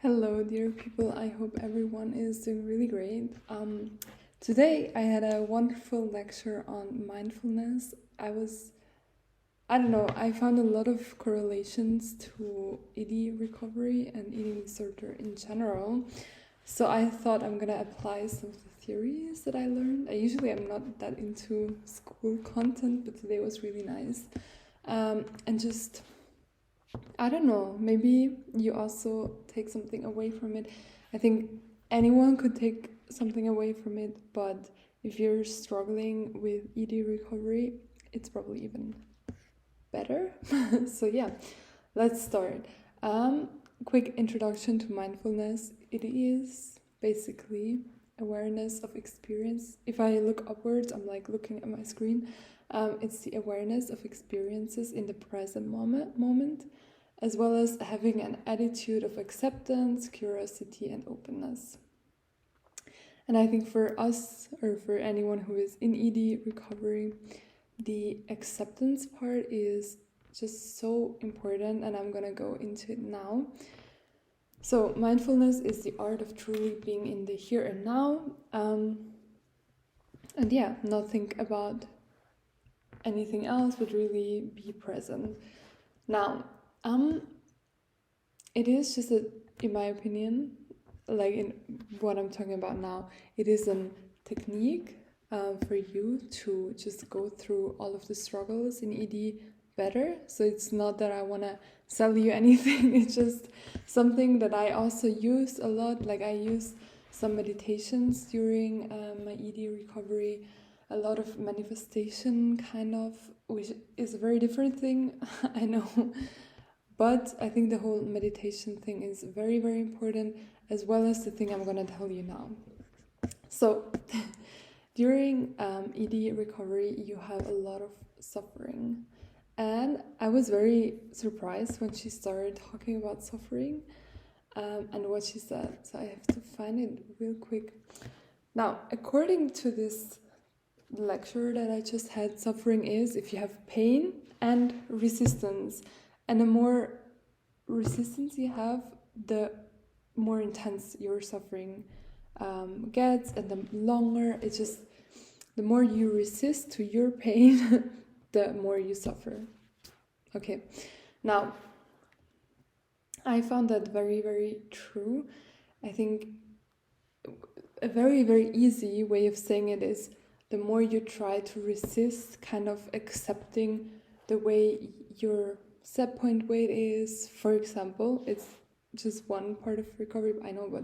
Hello, dear people. I hope everyone is doing really great. Today I had a wonderful lecture on mindfulness. I don't know, I found a lot of correlations to ED recovery and eating disorder in general. So I thought I'm gonna apply some of the theories that I learned. I usually am not that into school content, but today was really nice. And just I don't know, maybe you also take something away from it. I think anyone could take something away from it, but if you're struggling with ED recovery, it's probably even better. So, yeah, let's start. Quick introduction to mindfulness. It is basically awareness of experience. If I look upwards, I'm like looking at my screen. It's the awareness of experiences in the present moment, as well as having an attitude of acceptance, curiosity, and openness. And I think for us, or for anyone who is in ED recovery, the acceptance part is just so important, and I'm gonna go into it now. So, mindfulness is the art of truly being in the here and now, and yeah, not think about anything else, but really be present. Now, it is just in my opinion, like in what I'm talking about now, it is a technique for you to just go through all of the struggles in ED better. So it's not that I want to sell you anything, it's just something that I also use a lot. Like I use some meditations during my ED recovery, a lot of manifestation kind of, which is a very different thing, I know. But I think the whole meditation thing is very, very important, as well as the thing I'm going to tell you now. So, during ED recovery, you have a lot of suffering. And I was very surprised when she started talking about suffering and what she said. So, I have to find it real quick. Now, according to this lecture that I just had, suffering is if you have pain and resistance. And the more resistance you have, the more intense your suffering gets, and the longer it's just, the more you resist to your pain, the more you suffer. Okay, now I found that very, very true. I think a very, very easy way of saying it is the more you try to resist kind of accepting the way your set point weight is, for example, it's just one part of recovery, I know, but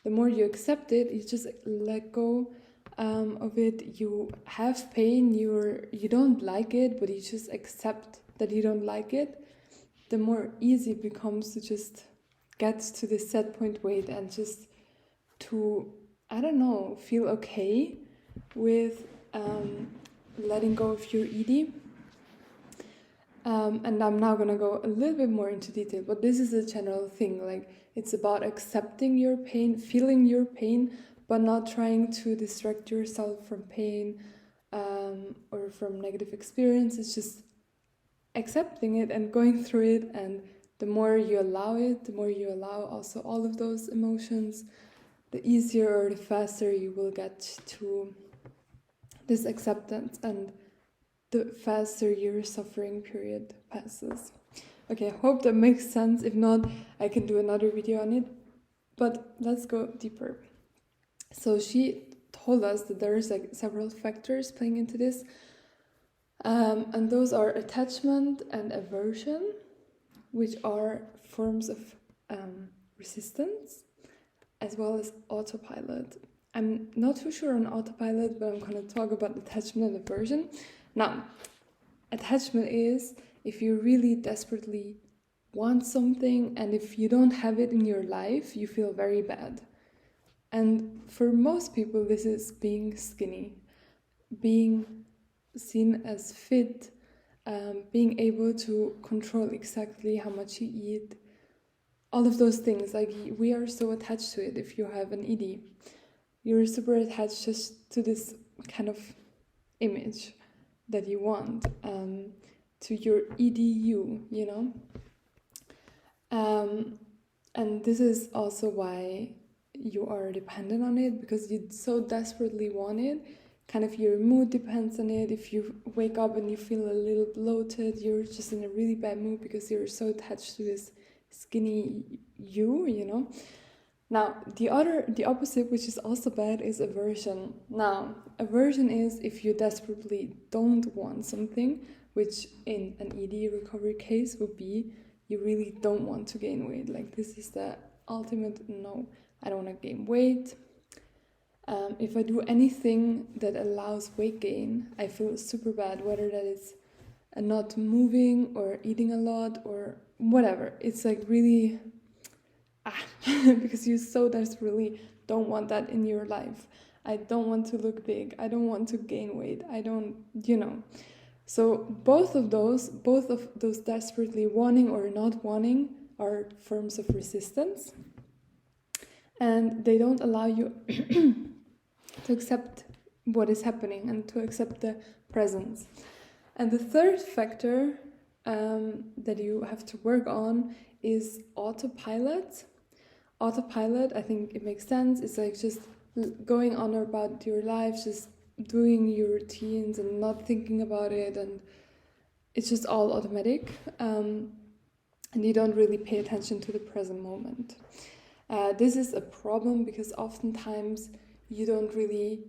the more you accept it, you just let go of it. You have pain, you don't like it, but you just accept that you don't like it. The more easy it becomes to just get to the set point weight and just to, I don't know, feel okay with letting go of your ED. And I'm now gonna go a little bit more into detail, but this is a general thing. Like, it's about accepting your pain, feeling your pain, but not trying to distract yourself from pain or from negative experiences. Just accepting it and going through it. And the more you allow it, the more you allow also all of those emotions, the easier or the faster you will get to this acceptance, and the faster your suffering period passes. Okay, I hope that makes sense. If not, I can do another video on it. But let's go deeper. So she told us that there's like several factors playing into this. And those are attachment and aversion, which are forms of resistance, as well as autopilot. I'm not too sure on autopilot, but I'm going to talk about attachment and aversion. Now, attachment is if you really desperately want something, and if you don't have it in your life, you feel very bad. And for most people, this is being skinny, being seen as fit, being able to control exactly how much you eat, all of those things. Like, we are so attached to it. If you have an ED, you're super attached just to this kind of image that you want, to your EDU, you know? And this is also why you are dependent on it, because you so desperately want it. Kind of your mood depends on it. If you wake up and you feel a little bloated, you're just in a really bad mood because you're so attached to this skinny you know. Now, the opposite, which is also bad, is aversion. Now, aversion is if you desperately don't want something, which in an ED recovery case would be you really don't want to gain weight. Like, this is the ultimate no, I don't want to gain weight. If I do anything that allows weight gain, I feel super bad, whether that is not moving or eating a lot or whatever. It's like really because you so desperately don't want that in your life. I don't want to look big. I don't want to gain weight. I don't, So both of those desperately wanting or not wanting are forms of resistance. And they don't allow you to accept what is happening and to accept the presence. And the third factor that you have to work on is autopilot. Autopilot, I think it makes sense. It's like just going on about your life, just doing your routines and not thinking about it, and it's just all automatic. And you don't really pay attention to the present moment. This is a problem because oftentimes you don't really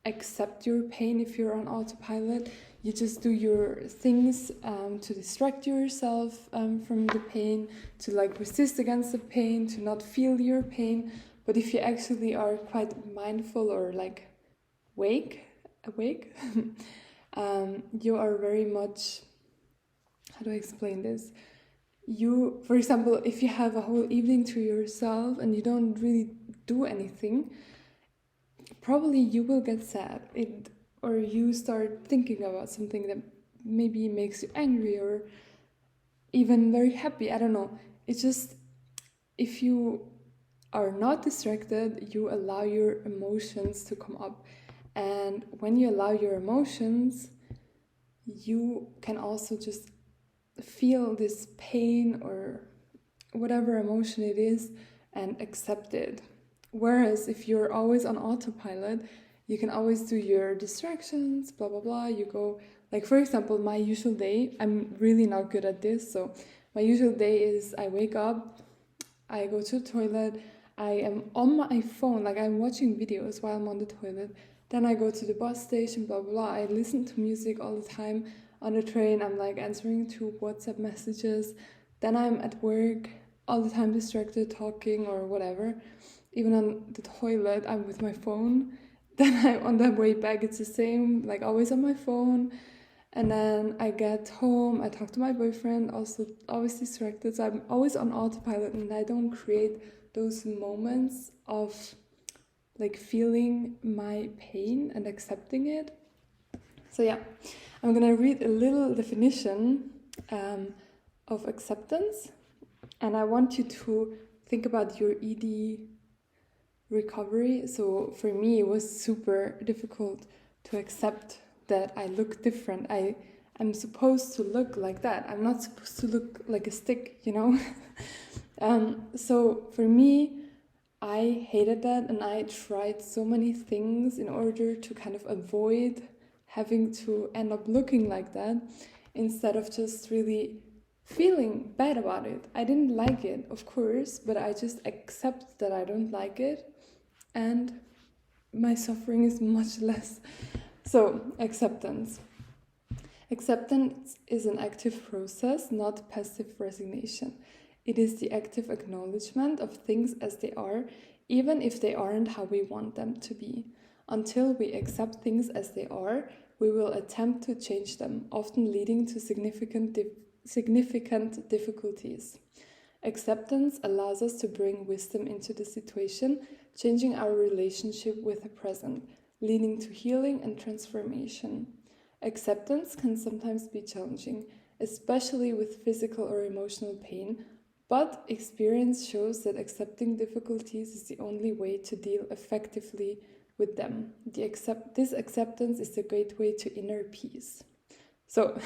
accept your pain if you're on autopilot. You just do your things to distract yourself from the pain, to like resist against the pain, to not feel your pain. But if you actually are quite mindful or like awake, you are very much, how do I explain this? You, for example, if you have a whole evening to yourself and you don't really do anything, probably you will get sad. Or you start thinking about something that maybe makes you angry or even very happy. I don't know. It's just, if you are not distracted, you allow your emotions to come up. And when you allow your emotions, you can also just feel this pain or whatever emotion it is and accept it. Whereas if you're always on autopilot, you can always do your distractions, blah, blah, blah. You go, like, for example, my usual day, I'm really not good at this. So my usual day is I wake up, I go to the toilet, I am on my phone, like I'm watching videos while I'm on the toilet. Then I go to the bus station, blah, blah, blah. I listen to music all the time. On the train, I'm like answering to WhatsApp messages. Then I'm at work, all the time distracted, talking or whatever. Even on the toilet, I'm with my phone. Then on the way back, it's the same, like always on my phone. And then I get home, I talk to my boyfriend, also always distracted. So I'm always on autopilot and I don't create those moments of like feeling my pain and accepting it. So yeah, I'm gonna read a little definition of acceptance. And I want you to think about your ED recovery. So for me, it was super difficult to accept that I look different. I'm supposed to look like that. I'm not supposed to look like a stick, So for me, I hated that, and I tried so many things in order to kind of avoid having to end up looking like that, instead of just really feeling bad about it. I didn't like it, of course, but I just accept that I don't like it, and my suffering is much less. So, acceptance. Acceptance is an active process, not passive resignation. It is the active acknowledgement of things as they are, even if they aren't how we want them to be. Until we accept things as they are, we will attempt to change them, often leading to significant difficulties. Acceptance allows us to bring wisdom into the situation, changing our relationship with the present, leading to healing and transformation. Acceptance can sometimes be challenging, especially with physical or emotional pain, but experience shows that accepting difficulties is the only way to deal effectively with them. This acceptance is the gateway to inner peace. So,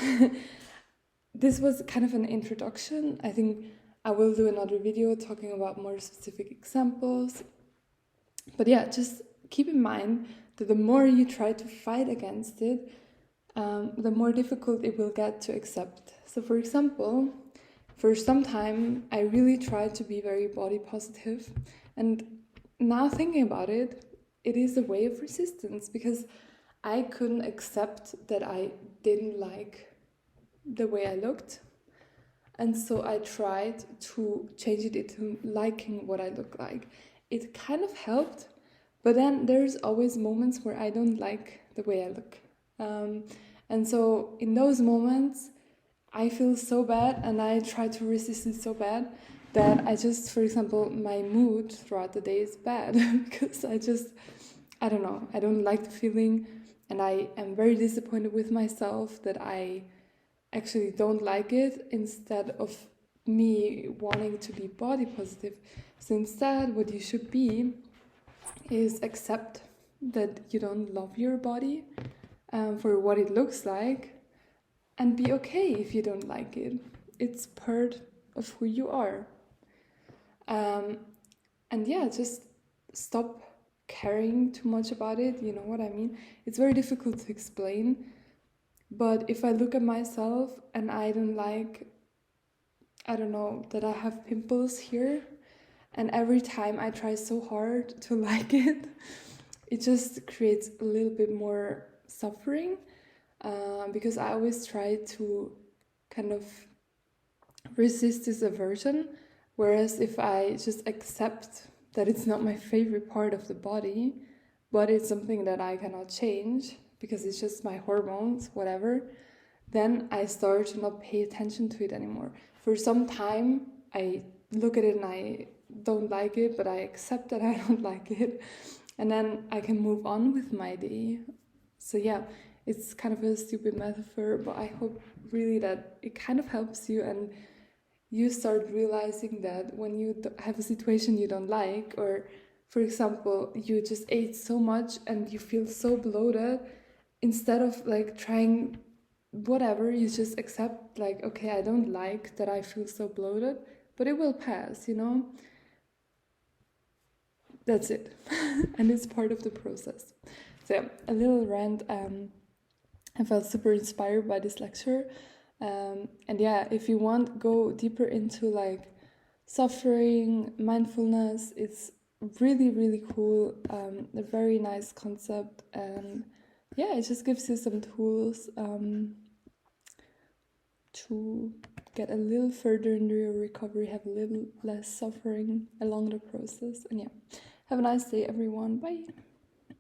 this was kind of an introduction. I think I will do another video talking about more specific examples. But yeah, just keep in mind that the more you try to fight against it, the more difficult it will get to accept. So for example, for some time, I really tried to be very body positive. And now thinking about it, it is a way of resistance because I couldn't accept that I didn't like the way I looked. And so I tried to change it into liking what I look like. It kind of helped, but then there's always moments where I don't like the way I look. And so in those moments, I feel so bad and I try to resist it so bad that I just, for example, my mood throughout the day is bad because I don't know, I don't like the feeling and I am very disappointed with myself that I actually don't like it instead of me wanting to be body positive. So instead, what you should be is accept that you don't love your body for what it looks like and be okay if you don't like it. It's part of who you are. And yeah, just stop caring too much about it, you know what I mean? It's very difficult to explain, but if I look at myself and I don't like, I don't know, that I have pimples here, and every time I try so hard to like it, it just creates a little bit more suffering, because I always try to kind of resist this aversion, whereas if I just accept that it's not my favorite part of the body, but it's something that I cannot change because it's just my hormones, whatever, then I start to not pay attention to it anymore. For some time, I look at it and I don't like it, but I accept that I don't like it, and then I can move on with my day. So yeah, it's kind of a stupid metaphor, but I hope really that it kind of helps you and you start realizing that when you have a situation you don't like, or for example, you just ate so much and you feel so bloated, instead of like trying whatever, you just accept like, okay, I don't like that I feel so bloated, but it will pass, you know? That's it. And it's part of the process. So yeah, a little rant. I felt super inspired by this lecture. And yeah, if you want, go deeper into like suffering, mindfulness. It's really, really cool. A very nice concept. And yeah, it just gives you some tools to get a little further into your recovery, have a little less suffering along the process. And yeah, have a nice day, everyone. Bye.